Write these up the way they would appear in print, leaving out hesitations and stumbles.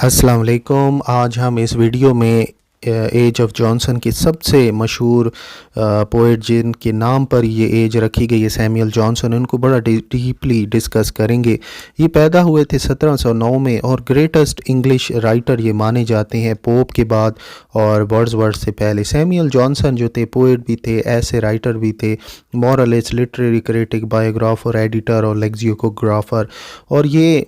अस्सलाम वालेकुम। आज हम इस वीडियो में एज ऑफ जॉनसन के सबसे मशहूर पोइट जिनके नाम पर ये एज रखी गई है, सैमुअल जॉनसन, उनको बड़ा डीपली डिस्कस करेंगे। ये पैदा हुए थे 1709 में और ग्रेटेस्ट इंग्लिश राइटर ये माने जाते हैं पोप के बाद और वर्ड्सवर्थ से पहले। सैमुअल जॉनसन जो थे पोइट भी थे, ऐसे राइटर भी थे, moralist, literary critic, biographer, editor और लेक्सिकोग्राफर। और ये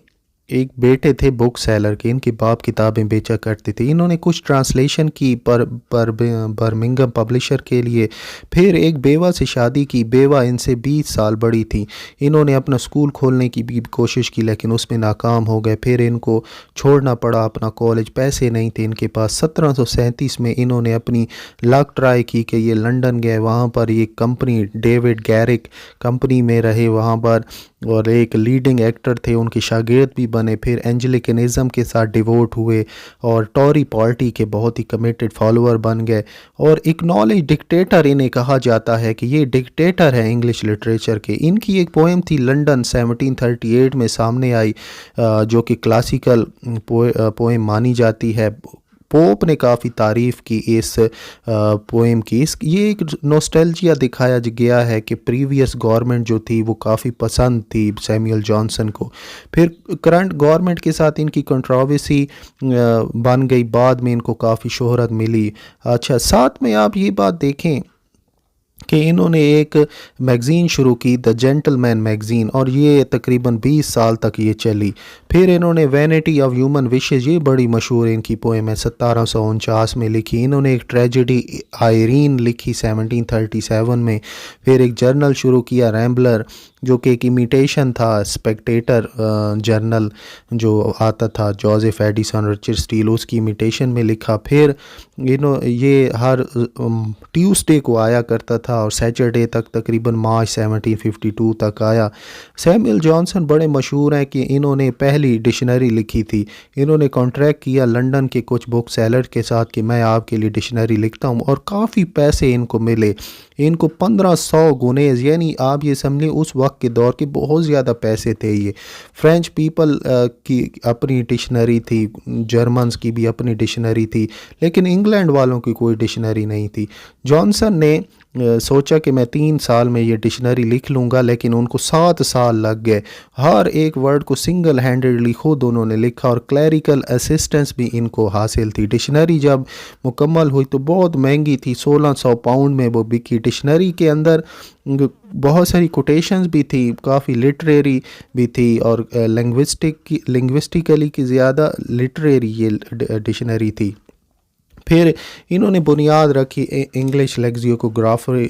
एक बेटे थे बुक सेलर के, इनके बाप किताबें बेचा करते थे। इन्होंने कुछ ट्रांसलेशन की पर बर्मिंघम पब्लिशर के लिए। फिर एक बेवा से शादी की, बेवा इनसे 20 साल बड़ी थी। इन्होंने अपना स्कूल खोलने की भी कोशिश की लेकिन उसमें नाकाम हो गए। फिर इनको छोड़ना पड़ा अपना कॉलेज, पैसे नहीं थे इनके पास। 1737 में इन्होंने अपनी लक ट्राई की कि ये लंदन गए, वहाँ पर ये कंपनी डेविड गैरिक कंपनी में रहे वहाँ पर, और एक लीडिंग एक्टर थे, उनके शागिर्द भी बने। फिर एंजेलिकनिज़म के साथ डिवोट हुए और टॉरी पार्टी के बहुत ही कमिटेड फॉलोअर बन गए। और इक्नॉलेज डिक्टेटर इन्हें कहा जाता है कि ये डिक्टेटर है इंग्लिश लिटरेचर के। इनकी एक पोएम थी लंदन 1738 में सामने आई, जो कि क्लासिकल पोएम मानी जाती है। पोप ने काफ़ी तारीफ़ की इस पोएम की। ये एक नॉस्टैल्जिया दिखाया गया है कि प्रीवियस गवर्नमेंट जो थी वो काफ़ी पसंद थी सैमुअल जॉनसन को। फिर करंट गवर्नमेंट के साथ इनकी कंट्रोवर्सी बन गई, बाद में इनको काफ़ी शोहरत मिली। अच्छा, साथ में आप ये बात देखें कि इन्होंने एक मैगज़ीन शुरू की, द जेंटलमैन मैगज़ीन, और ये तकरीबन 20 साल तक ये चली। फिर इन्होंने वैनिटी ऑफ ह्यूमन विशेज़, ये बड़ी मशहूर इनकी पोएम है, 1749 में लिखी। इन्होंने एक ट्रेजेडी आयरीन लिखी 1737 में। फिर एक जर्नल शुरू किया रैम्बलर, जो कि एक इमिटेशन था स्पेक्टेटर जर्नल जो आता था जोसेफ एडिसन, रिचर्ड स्टील, उसकी इमिटेशन में लिखा। फिर ये हर ट्यूसडे को आया करता था और सैटरडे तक, तकरीबन मार्च 1752 तक आया। सैमुअल जॉनसन बड़े मशहूर हैं कि इन्होंने पहली डिक्शनरी लिखी थी। इन्होंने कॉन्ट्रैक्ट किया लंदन के कुछ बुक सेलर के साथ कि मैं आपके लिए डिक्शनरी लिखता हूँ, और काफ़ी पैसे इनको मिले। इनको 1500 गुनेज, यानी आप ये समझें उस वक्त के दौर के बहुत ज़्यादा पैसे थे ये। फ्रेंच पीपल की अपनी डिक्शनरी थी, जर्मन्स की भी अपनी डिक्शनरी थी, लेकिन इंग्लैंड वालों की कोई डिक्शनरी नहीं थी। जॉनसन ने सोचा कि मैं 3 साल में ये डिक्शनरी लिख लूँगा, लेकिन उनको 7 साल लग गए। हर एक वर्ड को सिंगल हैंडेडली खुद उन्होंने लिखा और क्लैरिकल असिस्टेंस भी इनको हासिल थी। डिक्शनरी जब मुकम्मल हुई तो बहुत महंगी थी, 1600 पाउंड में वो बिकी। डिक्शनरी के अंदर बहुत सारी कोटेशंस भी थी, काफ़ी लिटरेरी भी थी, और लिंग्विस्टिकली की ज़्यादा लिटरेरी ये डिक्शनरी थी। फिर इन्होंने बुनियाद रखी इंग्लिश लेक्सिकोग्राफी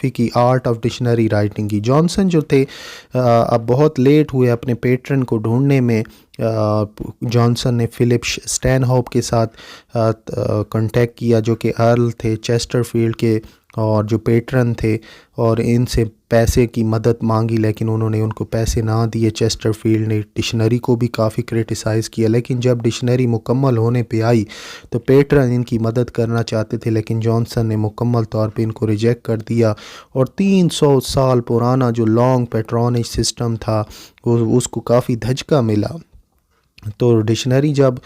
की, आर्ट ऑफ डिक्शनरी राइटिंग की। जॉनसन जो थे अब बहुत लेट हुए अपने पेट्रन को ढूंढने में। जॉनसन ने फिलिप स्टैनहोप के साथ कांटेक्ट किया, जो कि अर्ल थे चेस्टरफील्ड के और जो पेट्रन थे, और इनसे पैसे की मदद मांगी, लेकिन उन्होंने उनको पैसे ना दिए। चेस्टरफील्ड ने डिक्शनरी को भी काफ़ी क्रिटिसाइज़ किया, लेकिन जब डिक्शनरी मुकम्मल होने पे आई तो पेट्रन इनकी मदद करना चाहते थे, लेकिन जॉनसन ने मुकम्मल तौर पे इनको रिजेक्ट कर दिया। और 300 साल पुराना जो लॉन्ग पैट्रोनेज सिस्टम था उसको काफ़ी धचका मिला। तो डिक्शनरी जब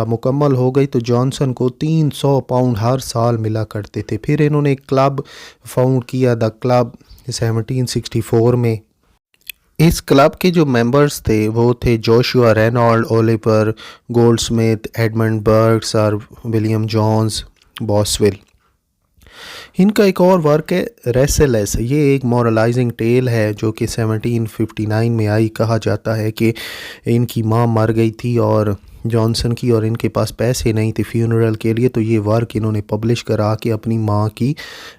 मुकम्मल हो गई तो जॉनसन को 300 पाउंड हर साल मिला करते थे। फिर इन्होंने एक क्लब फाउंड किया, द क्लब, 1764 में। इस क्लब के जो मेंबर्स थे वो थे Joshua Reynold, Oliver Goldsmith, Edmund Burkes और विलियम जॉन्स बॉसवेल। इनका एक और वर्क है रेसेलेस। ये एक मॉरलाइजिंग टेल है जो कि 1759 में आई। कहा जाता है कि इनकी माँ मर गई थी और जॉनसन की, और इनके पास पैसे नहीं थे फ्यूनरल के लिए, तो ये वर्क इन्होंने पब्लिश करा के अपनी माँ की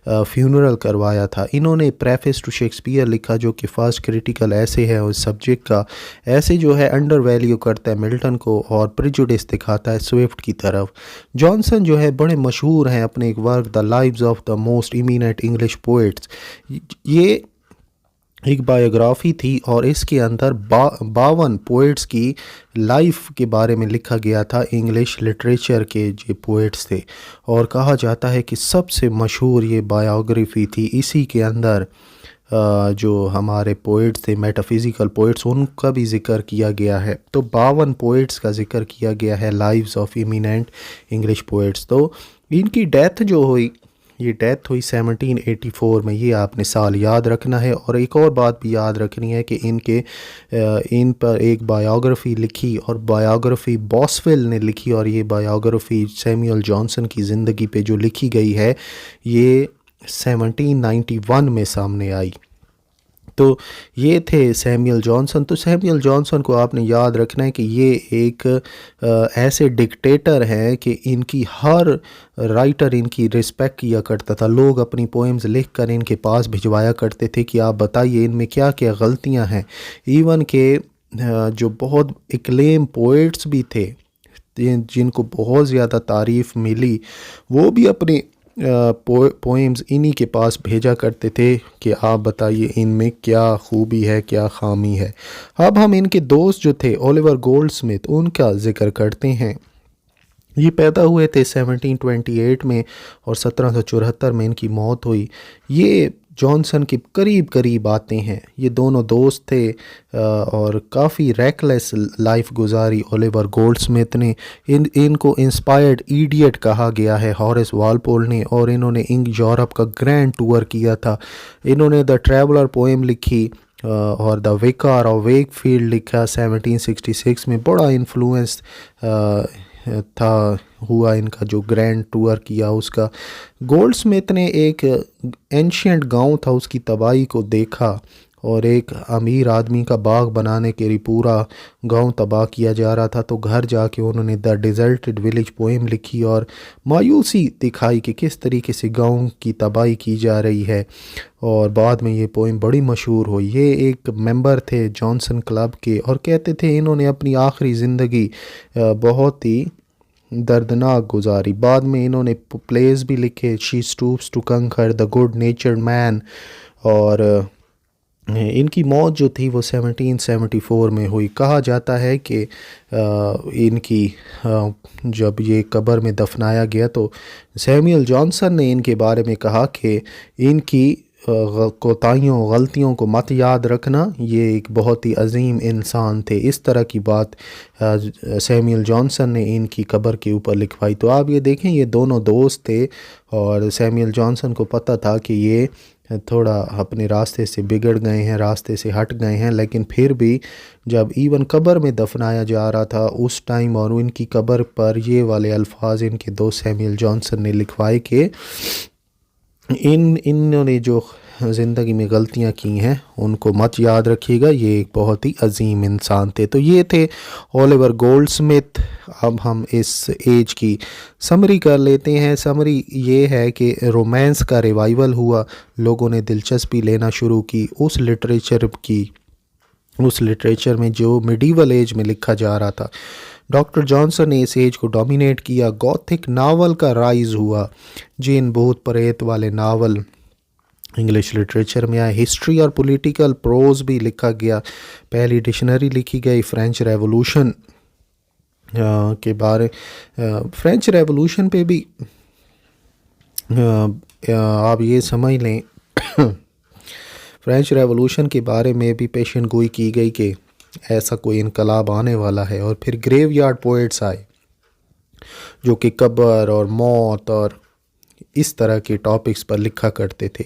फ्यूनरल करवाया था। इन्होंने प्रेफेस टू शेक्सपियर लिखा, जो कि फर्स्ट क्रिटिकल ऐसे है उस सब्जेक्ट का। ऐसे जो है अंडर वैल्यू करता है मिल्टन को और प्रिजुडिस दिखाता है स्विफ्ट की तरफ। जॉनसन जो है बड़े मशहूर हैं अपने एक work the lives of the most eminent English poets. ये एक बायोग्राफी थी और इसके अंदर 52 पोइट्स की लाइफ के बारे में लिखा गया था, इंग्लिश लिटरेचर के जो पोइट्स थे। और कहा जाता है कि सबसे मशहूर ये बायोग्राफी थी। इसी के अंदर जो हमारे पोइट्स थे, मेटाफिज़िकल पोइट्स, उनका भी ज़िक्र किया गया है। तो 52 पोइट्स का ज़िक्र किया गया है, lives of eminent English poets. तो इनकी डेथ जो हुई, ये डेथ हुई 1784 में, ये आपने साल याद रखना है। और एक और बात भी याद रखनी है कि इन पर एक बायोग्राफ़ी लिखी, और बायोग्राफ़ी बॉसवेल ने लिखी, और ये बायोग्राफ़ी सैमुअल जॉनसन की ज़िंदगी पे जो लिखी गई है, ये 1791 में सामने आई। तो ये थे सैमुअल जॉनसन। तो सैमुअल जॉनसन को आपने याद रखना है कि ये एक ऐसे डिक्टेटर हैं कि इनकी हर राइटर इनकी रिस्पेक्ट किया करता था। लोग अपनी पोएम्स लिख कर इनके पास भिजवाया करते थे कि आप बताइए इनमें क्या क्या गलतियां हैं। इवन के जो बहुत एक्लेम पोइट्स भी थे, जिनको बहुत ज़्यादा तारीफ़ मिली, वो भी अपने पोएम्स इन्हीं के पास भेजा करते थे कि आप बताइए इनमें क्या खूबी है, क्या खामी है। अब हम इनके दोस्त जो थे ओलिवर गोल्डस्मिथ, उनका ज़िक्र करते हैं। ये पैदा हुए थे 1728 में और 1774 में इनकी मौत हुई। ये जॉनसन के करीब करीब आते हैं। ये दोनों दोस्त थे और काफ़ी रेकलेस लाइफ गुजारी ओलिवर गोल्डस्मिथ ने। इनको इंस्पायर्ड इडियट कहा गया है हॉरेस वालपोल ने, और इन्होंने यूरोप का ग्रैंड टूर किया था। इन्होंने द ट्रैवलर पोएम लिखी और द विकार ऑफ वेकफील्ड लिखा 1766 में। बड़ा इन्फ्लुएंस था हुआ इनका जो ग्रैंड टूर किया उसका। गोल्डस्मिथ ने एक एंशियंट गांव था, उसकी तबाही को देखा, और एक अमीर आदमी का बाग बनाने के लिए पूरा गांव तबाह किया जा रहा था। तो घर जाके उन्होंने द डिज़र्टेड विलेज पोएम लिखी और मायूसी दिखाई कि किस तरीके से गांव की तबाही की जा रही है। और बाद में ये पोएम बड़ी मशहूर हुई। ये एक मेंबर थे जॉनसन क्लब के, और कहते थे इन्होंने अपनी आखिरी ज़िंदगी बहुत ही दर्दनाक गुजारी। बाद में इन्होंने प्लेस भी लिखे, शी स्टूप्स टू कंकर, द गुड नेचर्ड मैन। और इनकी मौत जो थी वो 1774 में हुई। कहा जाता है कि इनकी जब ये कब्र में दफनाया गया तो सैमुअल जॉनसन ने इनके बारे में कहा कि इनकी कोताहियों गलतियों को मत याद रखना, ये एक बहुत ही अजीम इंसान थे। इस तरह की बात सैमुअल जॉनसन ने इनकी कब्र के ऊपर लिखवाई। तो आप ये देखें, ये दोनों दोस्त थे और सैमुअल जॉनसन को पता था कि ये थोड़ा अपने रास्ते से बिगड़ गए हैं, रास्ते से हट गए हैं, लेकिन फिर भी जब इवन कब्र में दफनाया जा रहा था उस टाइम, और इनकी कब्र पर ये वाले अल्फाज इनके दोस्त सैमुअल जॉनसन ने लिखवाए कि इन्होंने जो ज़िंदगी में गलतियां की हैं उनको मत याद रखिएगा, ये एक बहुत ही अजीम इंसान थे। तो ये थे ओलिवर गोल्डस्मिथ। अब हम इस एज की समरी कर लेते हैं। समरी ये है कि रोमांस का रिवाइवल हुआ, लोगों ने दिलचस्पी लेना शुरू की उस लिटरेचर में जो मिडीवल एज में लिखा जा रहा था। डॉक्टर जॉनसन ने इस एज को डोमिनेट किया। गॉथिक नावल का राइज हुआ, जिन भूत प्रेत वाले नावल इंग्लिश लिटरेचर में आए। हिस्ट्री और पॉलिटिकल प्रोज भी लिखा गया। पहली डिक्शनरी लिखी गई फ्रेंच रेवोल्यूशन के बारे। फ्रेंच रेवोल्यूशन पे भी आप ये समझ लें फ्रेंच रेवोल्यूशन के बारे में भी पेशन गोई की गई कि ऐसा कोई इनकलाब आने वाला है। और फिर ग्रेवयार्ड पोएट्स आए जो कि कब्र और मौत और इस तरह के टॉपिक्स पर लिखा करते थे।